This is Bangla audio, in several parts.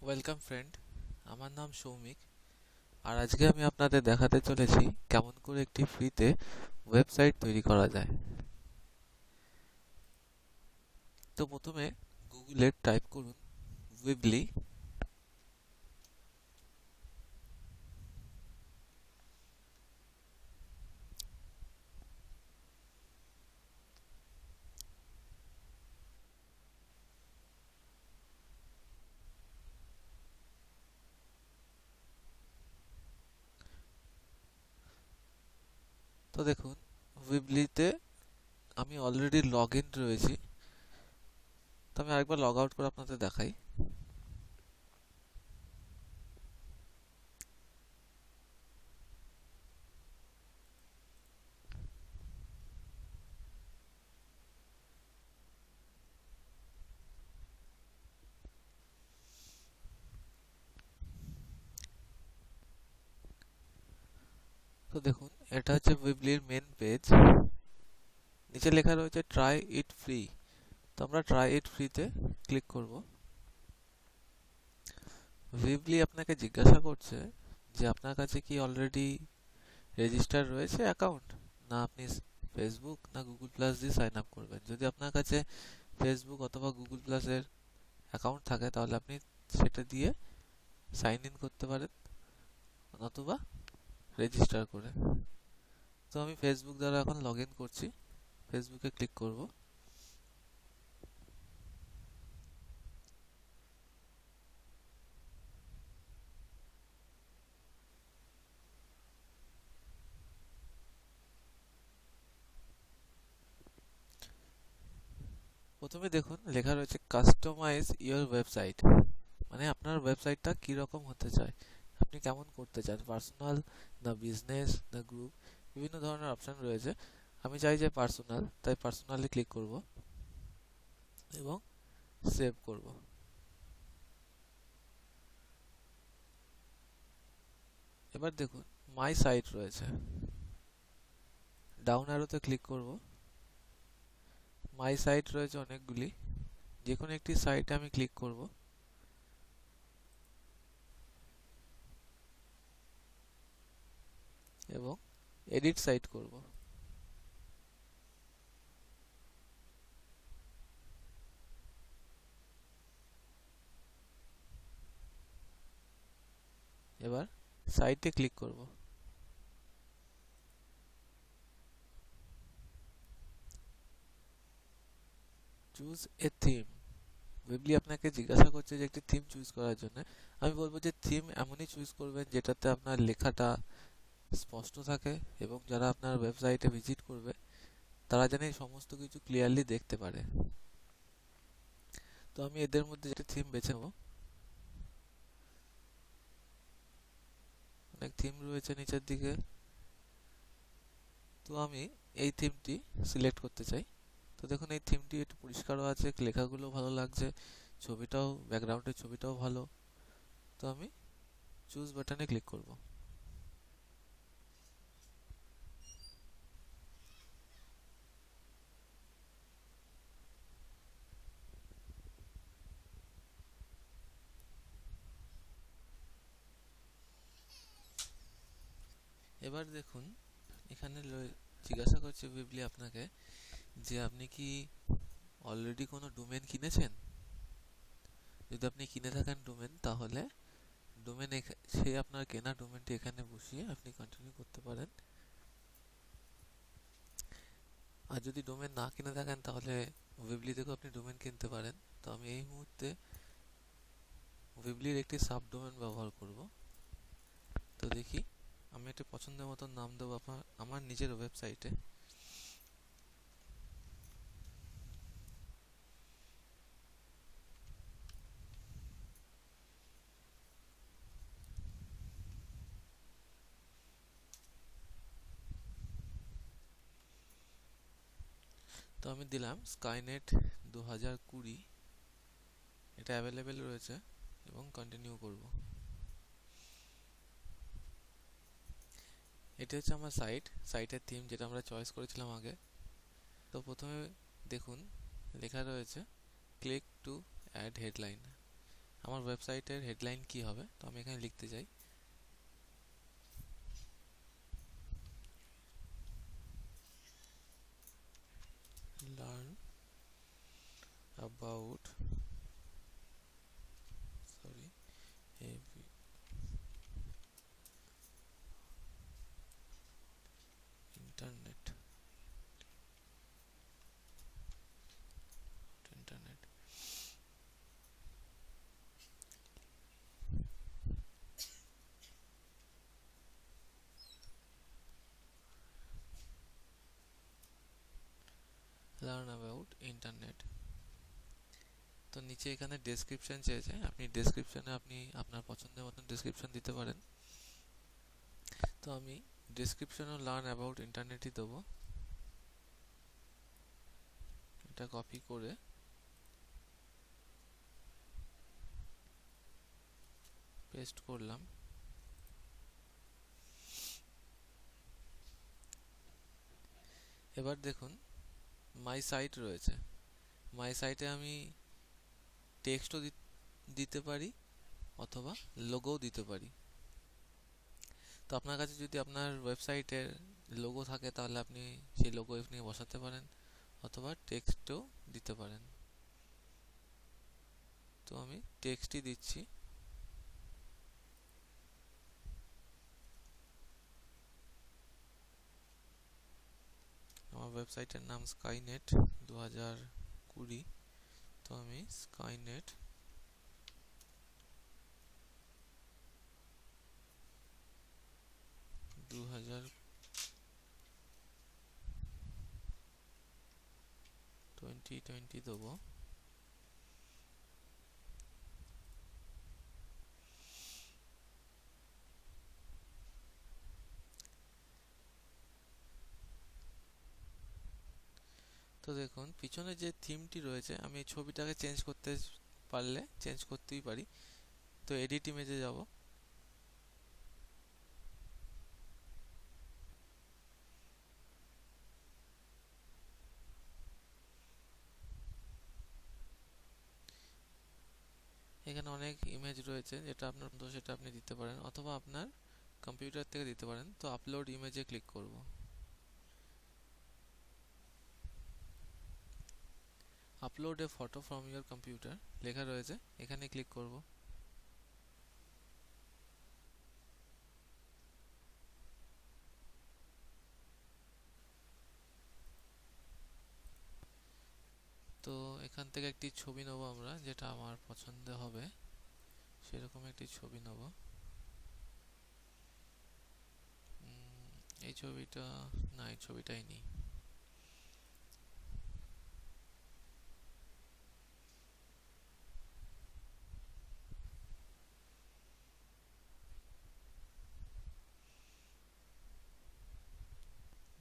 ওয়েলকাম ফ্রেন্ড, আমার নাম সৌমিক। আর আজকে আমি আপনাদের দেখাতে চলেছি কেমন করে একটি ফ্রিতে ওয়েবসাইট তৈরি করা যায়। তো প্রথমে গুগলে টাইপ করুন উইবলি। তো দেখুন, উইবলিতে আমি অলরেডি লগ ইন রয়েছি। তো আমি আরেকবার লগ আউট করে আপনাদের দেখাই। তো দেখুন, এটা হচ্ছে উইবলির মেন পেজ। নিচে লেখা রয়েছে ট্রাই ইট ফ্রি। তো আমরা ট্রাই ইট ফ্রিতে ক্লিক করব। উইবলি আপনাকে জিজ্ঞাসা করছে যে আপনার কাছে কি অলরেডি রেজিস্টার রয়েছে অ্যাকাউন্ট, না আপনি ফেসবুক না গুগল প্লাস দিয়ে সাইন আপ করবেন। যদি আপনার কাছে ফেসবুক অথবা গুগল প্লাসের অ্যাকাউন্ট থাকে তাহলে আপনি সেটা দিয়ে সাইন ইন করতে পারেন অথবা রেজিস্টার করে। তো আমি ফেসবুক দ্বারা এখন লগ ইন করছি। ফেসবুকে ক্লিক করব। প্রথমে দেখুন লেখা রয়েছে কাস্টমাইজ ইওর ওয়েবসাইট, মানে আপনার ওয়েবসাইটটা কীরকম হতে চায়, আপনি কেমন করতে চান, পার্সোনাল না বিজনেস না গ্রুপ, বিভিন্ন ধরনের অপশান রয়েছে। আমি চাই যে পার্সোনাল, তাই পার্সোনালি ক্লিক করব এবং সেভ করব। এবার দেখুন মাই সাইট রয়েছে, ডাউন অ্যারোতে ক্লিক করব। মাই সাইট রয়েছে অনেকগুলি, যে কোনো একটি সাইটে আমি ক্লিক করব এবং এডিট সাইট করব। এবার সাইটে ক্লিক করব। Choose a theme. উইবলি আপনাকে জিজ্ঞাসা করছে যে একটি থিম চুজ করার জন্য। আমি বলবো যে থিম এমনই চুজ করবেন যেটাতে আপনার লেখাটা স্পষ্ট থাকে এবং যারা আপনার ওয়েবসাইটে ভিজিট করবে তারা যেন এই সমস্ত কিছু ক্লিয়ারলি দেখতে পারে। তো আমি এদের মধ্যে যেটা থিম বেছে নেব। অনেক থিম রয়েছে নিচের দিকে, তো আমি এই থিমটি সিলেক্ট করতে চাই। তো দেখুন এই থিমটি একটু পরিষ্কারও আছে, লেখাগুলো ভালো লাগছে, ছবিটাও, ব্যাকগ্রাউন্ডের ছবিটাও ভালো। তো আমি চুজ বাটনে ক্লিক করব। এবার দেখুন এখানে জিজ্ঞাসা করছে উইবলি আপনাকে যে আপনি কি অলরেডি কোনো ডোমেন কিনেছেন। যদি আপনি কিনে থাকেন ডোমেন, তাহলে ডোমেন সে আপনার কেনা ডোমেনটি এখানে বসিয়ে আপনি কন্টিনিউ করতে পারেন। আর যদি ডোমেন না কিনে থাকেন তাহলে উইবলি থেকেও আপনি ডোমেন কিনতে পারেন। তো আমি এই মুহূর্তে উইবলির একটি সাব ডোমেন ব্যবহার করব। তো দেখি, আমি একটা পছন্দের মতো নাম দেবো আমার নিজের ওয়েবসাইটে। তো আমি দিলাম স্কাইনেট 2020, এটা অ্যাভেলেবেল রয়েছে এবং কন্টিনিউ করব। এটা হচ্ছে আমার সাইটের থিম যেটা আমরা চয়েস করেছিলাম আগে। তো প্রথমে দেখুন লেখা রয়েছে ক্লিক টু অ্যাড হেডলাইন। আমার ওয়েবসাইটের হেডলাইন কি হবে, তো আমি এখানে লিখতে চাই learn about internet internet learn about internet. তো নিচে এখানে ডেসক্রিপশন চেয়েছে, আপনি ডেসক্রিপশনে আপনি আপনার পছন্দের মতন ডেসক্রিপশন দিতে পারেন। তো আমি ডেসক্রিপশনও লার্ন অ্যাবাউট ইন্টারনেটই দেবো। এটা কপি করে পেস্ট করলাম। এবার দেখুন মাই সাইট রয়েছে, মাই সাইটে আমি টেক্সটও দিতে পারি অথবা লোগোও দিতে পারি। তো আপনার কাছে যদি আপনার ওয়েবসাইটের লোগো থাকে তাহলে আপনি সেই লোগো এখানে বসাতে পারেন অথবা টেক্সটও দিতে পারেন। তো আমি টেক্সটই দিচ্ছি। আমার ওয়েবসাইটের নাম স্কাইনেট 2020। তো আমি স্কাইনেট 2020 দেবো। তো দেখুন পিছনে যে থিমটি রয়েছে, আমি এই ছবিটাকে চেঞ্জ করতে পারলে চেঞ্জ করতেই পারি। তো এডিট ইমেজে যাব, এখানে অনেক ইমেজ রয়েছে, যেটা আপনার পছন্দ সেটা আপনি দিতে পারেন অথবা আপনার কম্পিউটার থেকে দিতে পারেন। তো আপলোড ইমেজে ক্লিক করব। Upload A photo from your computer লেখা রয়েছে, এখানে ক্লিক করব। তো এখান থেকে একটি ছবি নেব আমরা, যেটা আমার পছন্দ হবে সেরকম একটি ছবি নেব। এই ছবিটা না, এই ছবিটাই নিই।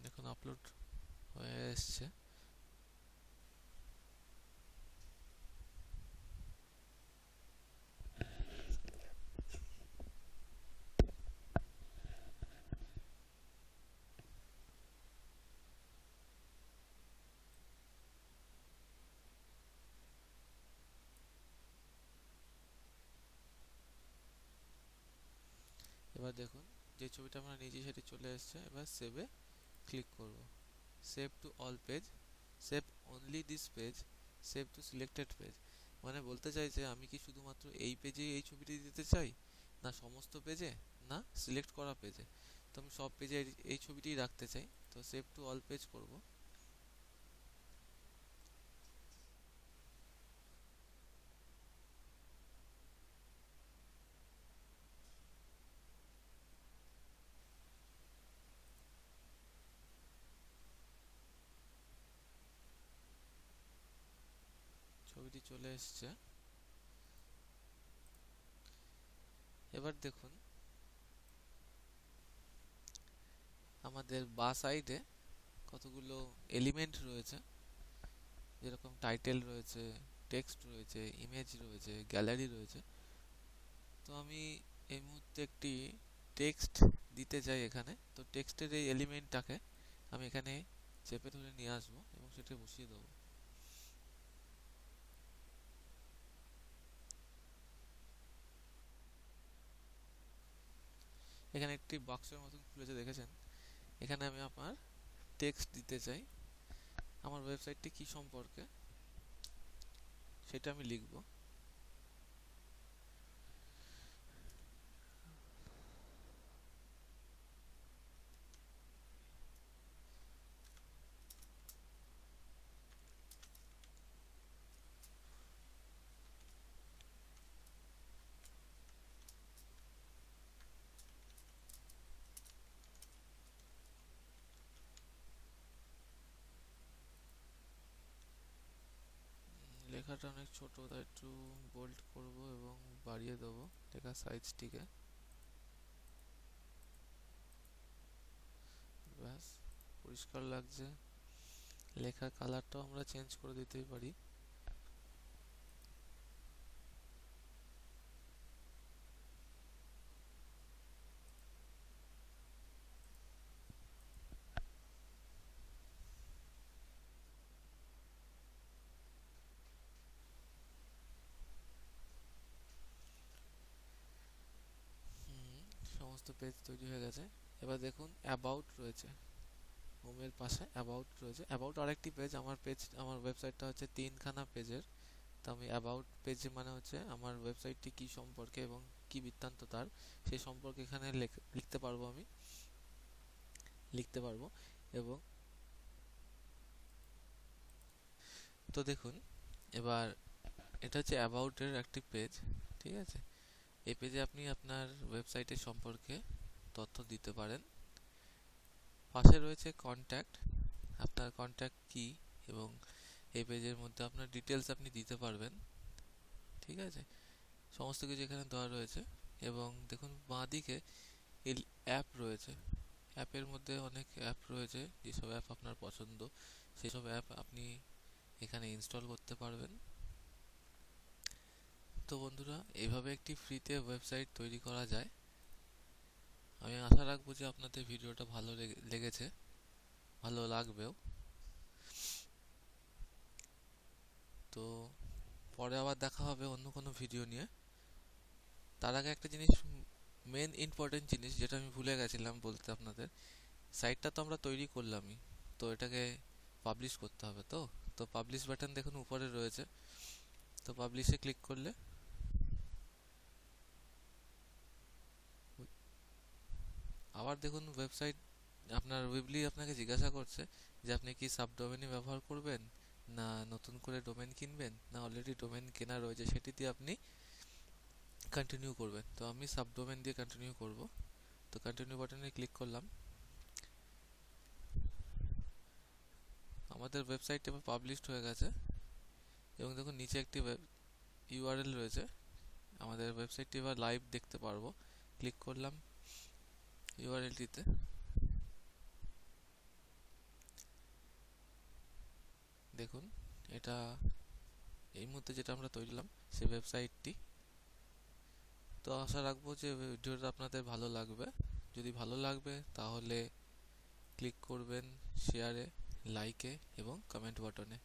দেখুন আপলোড হয়ে এসছে। এবার দেখুন যে ছবিটা আমরা নিয়েছি সেটি চলে এসেছে। এবার সেভে ক্লিক করব। Save to all page, save only this page, save two selected page. মানে বলতে চাইছে আমি কি শুধুমাত্র এই পেজেই এই ছবিটি দিতে চাই, না সমস্ত পেজে, না সিলেক্ট করা পেজে। তো আমি সব পেজে এই ছবিটিই রাখতে চাই, তো সেভ টু অল পেজ করব। ছবিটি চলে এসছে। এবার দেখুন আমাদের বাঁ সাইডে কতগুলো এলিমেন্ট রয়েছে, যেরকম টাইটেল রয়েছে, টেক্সট রয়েছে, ইমেজ রয়েছে, গ্যালারি রয়েছে। তো আমি এই মুহূর্তে একটি টেক্সট দিতে চাই এখানে। তো টেক্সটের এই এলিমেন্টটাকে আমি এখানে চেপে ধরে নিয়ে আসবো এবং সেটা বসিয়ে দেবো। এখানে একটি বক্সের মতন খুলেছে দেখেছেন। এখানে আমি আমার টেক্সট দিতে চাই, আমার ওয়েবসাইটটি কি সম্পর্কে সেটা আমি লিখব। লেখাটা অনেক ছোট, তাই একটু বোল্ড করব এবং বাড়িয়ে দেবো লেখার সাইজটিকে। ব্যাস, পরিষ্কার লাগছে। লেখার কালারটাও আমরা চেঞ্জ করে দিতেই পারি। সমস্ত পেজ তৈরি হয়ে গেছে। এবার দেখুন অ্যাবাউট রয়েছে, হোমের পাশে অ্যাবাউট রয়েছে। অ্যাবাউট আরেকটি পেজ, আমার ওয়েবসাইটটা হচ্ছে 3খানা পেজের। তো আমি অ্যাবাউট পেজ মানে হচ্ছে আমার ওয়েবসাইটটি কি সম্পর্কে এবং কি বৃত্তান্ত তার, সেই সম্পর্কে এখানে লিখতে পারবো আমি, এবং তো দেখুন এবার এটা হচ্ছে অ্যাবাউটের একটি পেজ, ঠিক আছে। এই পেজে আপনি আপনার ওয়েবসাইটের সম্পর্কে তথ্য দিতে পারেন। পাশে রয়েছে কন্ট্যাক্ট, আপনার কন্ট্যাক্ট কি, এবং এই পেজের মধ্যে আপনার ডিটেলস আপনি দিতে পারবেন, ঠিক আছে। সমস্ত কিছু এখানে দেওয়া রয়েছে। এবং দেখুন বাঁদিকে অ্যাপ রয়েছে। অ্যাপের মধ্যে অনেক অ্যাপ রয়েছে, যেসব অ্যাপ আপনার পছন্দ সেসব অ্যাপ আপনি এখানে ইনস্টল করতে পারবেন। তো বন্ধুরা, এইভাবে একটি ফ্রিতে ওয়েবসাইট তৈরি করা যায়। আমি আশা রাখবো যে আপনাদের ভিডিওটা ভালো লেগেছে, ভালো লাগবেও। তো পরে আবার দেখা হবে অন্য কোনো ভিডিও নিয়ে। তার আগে একটা জিনিস, মেন ইম্পর্টেন্ট জিনিস যেটা আমি ভুলে গেছিলাম বলতে আপনাদের, সাইটটা তো আমরা তৈরি করলামই, তো এটাকে পাবলিশ করতে হবে। তো তো পাবলিশ বাটন দেখুন উপরে রয়েছে, তো পাবলিশে ক্লিক করলে আবার দেখুন ওয়েবসাইট, আপনার উইবলি আপনাকে জিজ্ঞাসা করছে যে আপনি কি সাবডোমেইন ব্যবহার করবেন, না নতুন করে ডোমেন কিনবেন, না অলরেডি ডোমেন কেনা রয়েছে সেটি দিয়ে আপনি কন্টিনিউ করবেন। তো আমি সাবডোমেইন দিয়ে কন্টিনিউ করব। তো কন্টিনিউ বাটনে ক্লিক করলাম। আমাদের ওয়েবসাইট এবার পাবলিশড হয়ে গেছে এবং দেখুন নিচে একটি ইউআরএল রয়েছে। আমাদের ওয়েবসাইটটি এবার লাইভ দেখতে পারবো। ক্লিক করলাম ইউআরএলটিতে। দেখুন এটা এই মুহূর্তে যেটা আমরা তৈরি করলাম সেই ওয়েবসাইটটি। তো আশা রাখবো যে ভিডিওটা আপনাদের ভালো লাগবে। যদি ভালো লাগবে তাহলে ক্লিক করবেন শেয়ারে, লাইকে এবং কমেন্ট বাটনে।